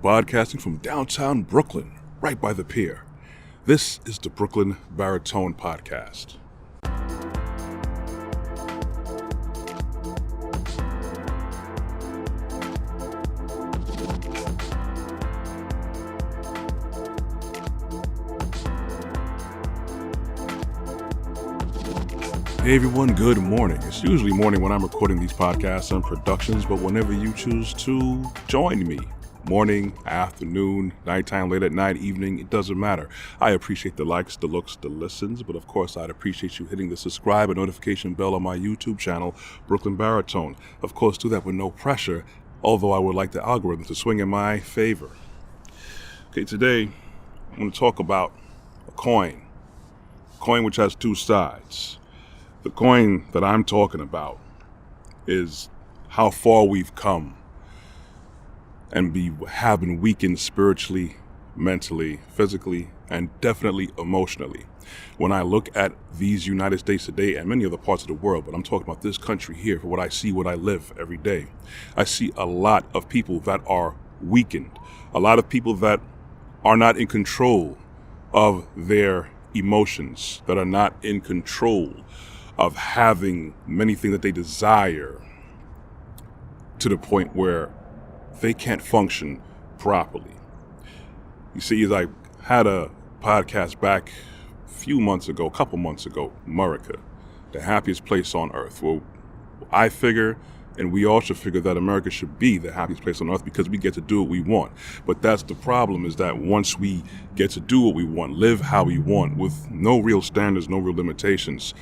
Broadcasting from downtown Brooklyn, right by the pier. This is the Brooklyn Baritone Podcast. Hey everyone, good morning. It's usually morning when I'm recording these podcasts and productions, but whenever you choose to join me, morning, afternoon, nighttime, late at night, evening, it doesn't matter. I appreciate the likes, the looks, the listens, but of course I'd appreciate you hitting the subscribe and notification bell on my YouTube channel, Brooklyn Baritone. Of course, do that with no pressure, although I would like the algorithm to swing in my favor. Okay, today I'm going to talk about a coin which has two sides. The coin that I'm talking about is how far we've come and have been weakened spiritually, mentally, physically, and definitely emotionally. When I look at these United States today and many other parts of the world, but I'm talking about this country here for what I see, what I live every day, I see a lot of people that are weakened, a lot of people that are not in control of their emotions, that are not in control of having many things that they desire to the point where they can't function properly. You see, I had a podcast back a couple months ago, America, the happiest place on earth. Well, I figure, and we all should figure, that America should be the happiest place on earth because we get to do what we want. But that's the problem, is that once we get to do what we want, live how we want, with no real standards, no real limitations,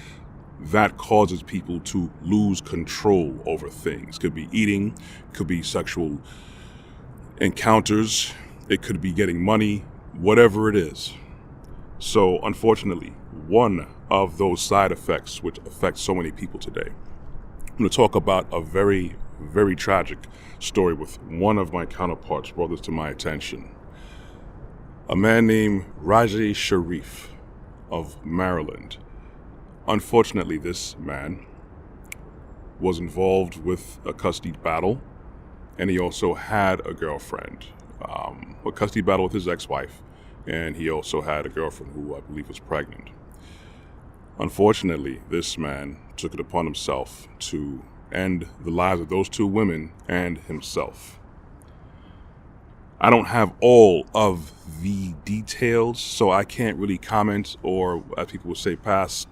that causes people to lose control over things. Could be eating, could be sexual encounters, it could be getting money, whatever it is. So unfortunately, one of those side effects which affects so many people today, I'm going to talk about a very, very tragic story with one of my counterparts brought this to my attention. A man named Rajay Sharif of Maryland. Unfortunately, this man was involved with a custody battle, and he also had a girlfriend, a custody battle with his ex-wife, and he also had a girlfriend who I believe was pregnant. Unfortunately, this man took it upon himself to end the lives of those two women and himself. I don't have all of the details, so I can't really comment or, as people would say, pass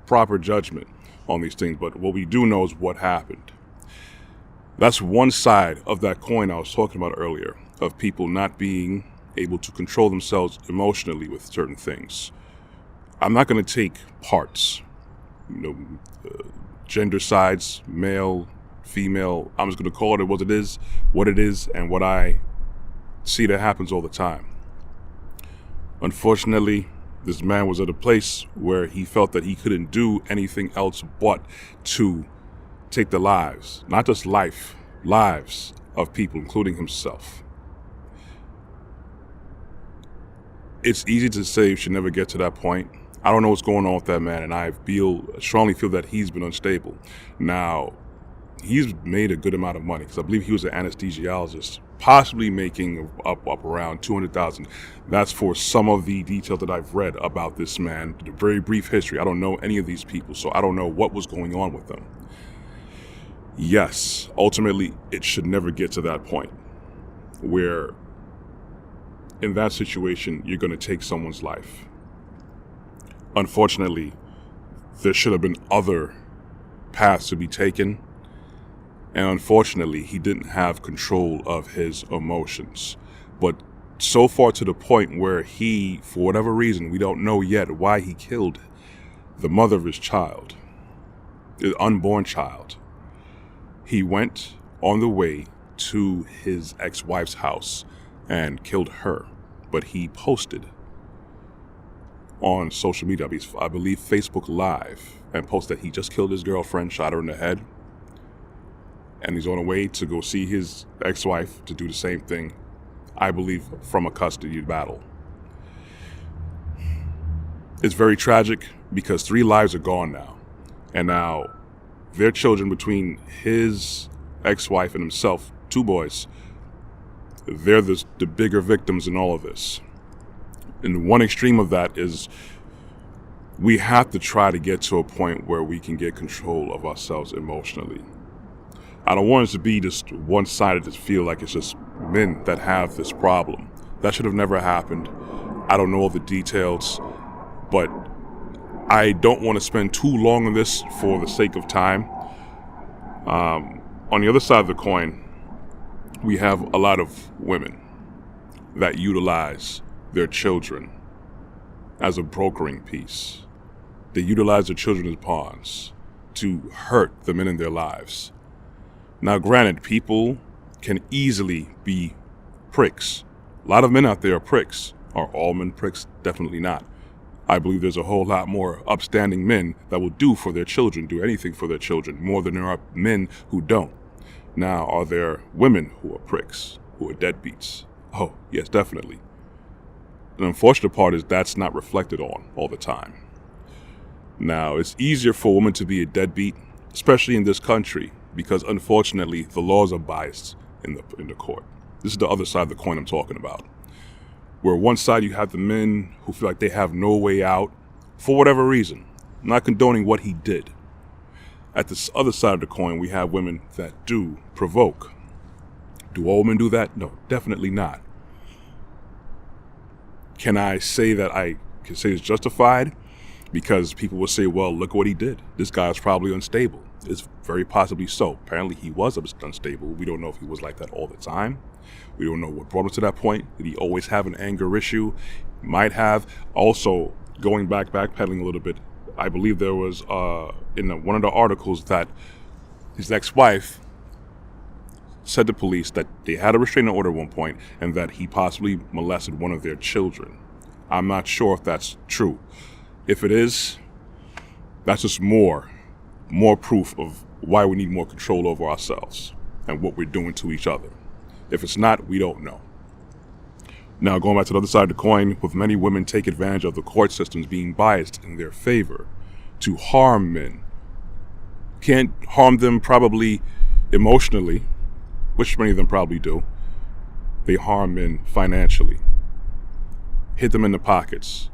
proper judgment on these things, but what we do know is what happened. That's one side of that coin I was talking about earlier, of people not being able to control themselves emotionally with certain things. I'm not going to take parts, gender sides, male, female. I'm just going to call it what it is, and what I see that happens all the time. Unfortunately, this man was at a place where he felt that he couldn't do anything else but to take the lives, not just lives of people, including himself. It's easy to say you should never get to that point. I don't know what's going on with that man, and I strongly feel that he's been unstable. Now, he's made a good amount of money, because I believe he was an anesthesiologist, possibly making up around $200,000. That's for some of the details that I've read about this man, the very brief history. I don't know any of these people, so I don't know what was going on with them. Yes, ultimately, it should never get to that point where, in that situation, you're going to take someone's life. Unfortunately, there should have been other paths to be taken. And unfortunately, he didn't have control of his emotions. But so far to the point where he, for whatever reason, we don't know yet why he killed the mother of his child, his unborn child. He went on the way to his ex-wife's house and killed her. But he posted on social media, I believe Facebook Live, and posted that he just killed his girlfriend, shot her in the head, and he's on the way to go see his ex-wife to do the same thing, I believe, from a custody battle. It's very tragic because 3 lives are gone now. And now their children, between his ex-wife and himself, 2 boys, they're the bigger victims in all of this. And one extreme of that is we have to try to get to a point where we can get control of ourselves emotionally. I don't want it to be just one-sided, to feel like it's just men that have this problem. That should have never happened. I don't know all the details, but I don't want to spend too long on this for the sake of time. On the other side of the coin, we have a lot of women that utilize their children as a brokering piece. They utilize their children as pawns to hurt the men in their lives. Now, granted, people can easily be pricks. A lot of men out there are pricks. Are all men pricks? Definitely not. I believe there's a whole lot more upstanding men that will do for their children, do anything for their children, more than there are men who don't. Now, are there women who are pricks, who are deadbeats? Oh, yes, definitely. The unfortunate part is that's not reflected on all the time. Now, it's easier for a woman to be a deadbeat, especially in this country, because unfortunately the laws are biased in the court. This is the other side of the coin I'm talking about. Where one side you have the men who feel like they have no way out for whatever reason. I'm not condoning what he did. At this other side of the coin, we have women that do provoke. Do all women do that? No, definitely not. Can I say that I can say it's justified? Because people will say, well, look what he did. This guy is probably unstable. It's very possibly so. Apparently he was unstable. We don't know if he was like that all the time. We don't know what brought him to that point. Did he always have an anger issue? Might have. Also, backpedaling a little bit, I believe there was in one of the articles that his ex-wife said to police that they had a restraining order at one point and that he possibly molested one of their children. I'm not sure if that's true. If it is, that's just more proof of why we need more control over ourselves and what we're doing to each other. If it's not, we don't know. Now, going back to the other side of the coin, with many women take advantage of the court systems being biased in their favor to harm men. Can't harm them probably emotionally, which many of them probably do. They harm men financially. Hit them in the pockets.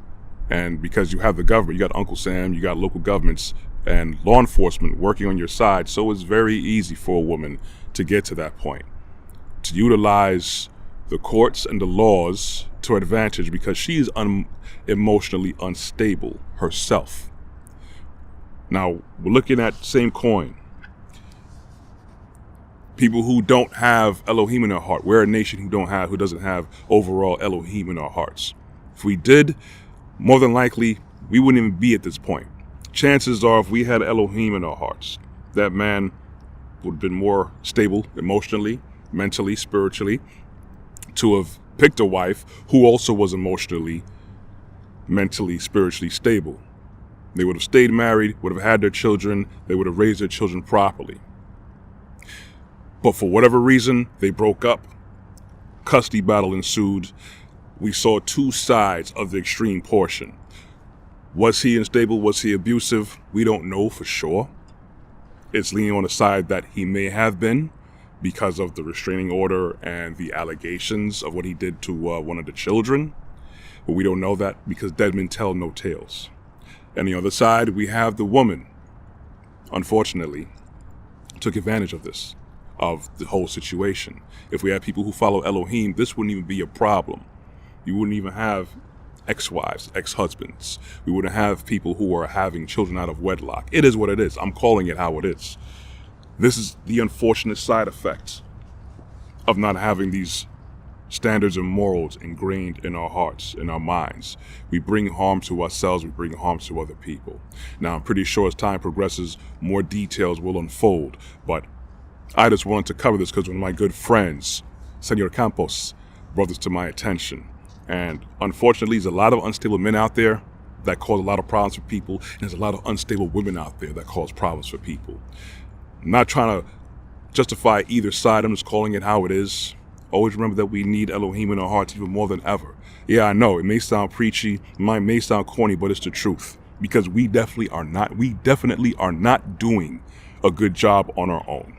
And because you have the government, you got Uncle Sam, you got local governments and law enforcement working on your side, so it's very easy for a woman to get to that point, to utilize the courts and the laws to her advantage because she is emotionally unstable herself. Now, we're looking at the same coin. People who don't have Elohim in their heart. We're a nation who doesn't have overall Elohim in our hearts. If we did, more than likely, we wouldn't even be at this point. Chances are, if we had Elohim in our hearts, that man would have been more stable emotionally, mentally, spiritually, to have picked a wife who also was emotionally, mentally, spiritually stable. They would have stayed married, would have had their children, they would have raised their children properly. But for whatever reason, they broke up. Custody battle ensued. We saw two sides of the extreme portion. Was he unstable? Was he abusive? We don't know for sure. It's leaning on the side that he may have been because of the restraining order and the allegations of what he did to one of the children. But we don't know that because dead men tell no tales. And the other side, we have the woman, unfortunately, took advantage of this, of the whole situation. If we had people who follow Elohim, this wouldn't even be a problem. You wouldn't even have ex-wives, ex-husbands. We wouldn't have people who are having children out of wedlock. It is what it is. I'm calling it how it is. This is the unfortunate side effect of not having these standards and morals ingrained in our hearts, in our minds. We bring harm to ourselves, we bring harm to other people. Now, I'm pretty sure as time progresses, more details will unfold, but I just wanted to cover this because one of my good friends, Senor Campos, brought this to my attention. And unfortunately, there's a lot of unstable men out there that cause a lot of problems for people, and there's a lot of unstable women out there that cause problems for people. I'm not trying to justify either side, I'm just calling it how it is. Always remember that we need Elohim in our hearts even more than ever. Yeah, I know, it may sound preachy, it may sound corny, but it's the truth. Because we definitely are not doing a good job on our own.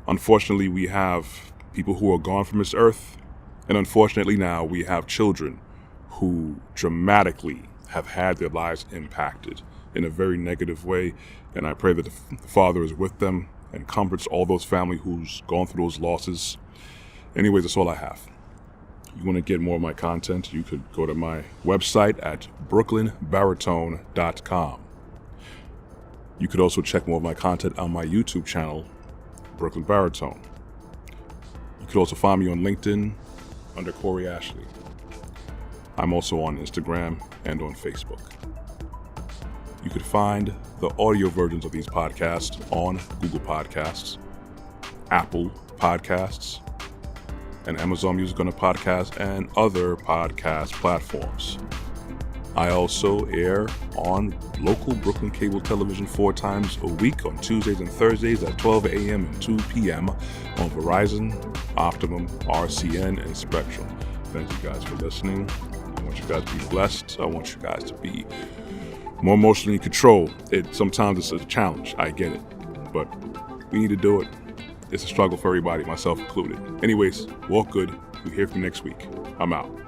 Unfortunately, we have people who are gone from this earth. And unfortunately now we have children who dramatically have had their lives impacted in a very negative way. And I pray that the Father is with them and comforts all those family who's gone through those losses. Anyways, that's all I have. You want to get more of my content, you could go to my website at brooklynbaritone.com. You could also check more of my content on my YouTube channel, Brooklyn Baritone. You could also find me on LinkedIn under Corey Ashley. I'm also on Instagram and on Facebook. You could find the audio versions of these podcasts on Google Podcasts, Apple Podcasts, and Amazon Music on a Podcast and other podcast platforms. I also air on local Brooklyn cable television 4 times a week on Tuesdays and Thursdays at 12 a.m. and 2 p.m. on Verizon, Optimum, RCN, and Spectrum. Thank you guys for listening. I want you guys to be blessed. I want you guys to be more emotionally in control. Sometimes it's a challenge. I get it. But we need to do it. It's a struggle for everybody, myself included. Anyways, walk good. We'll hear from you next week. I'm out.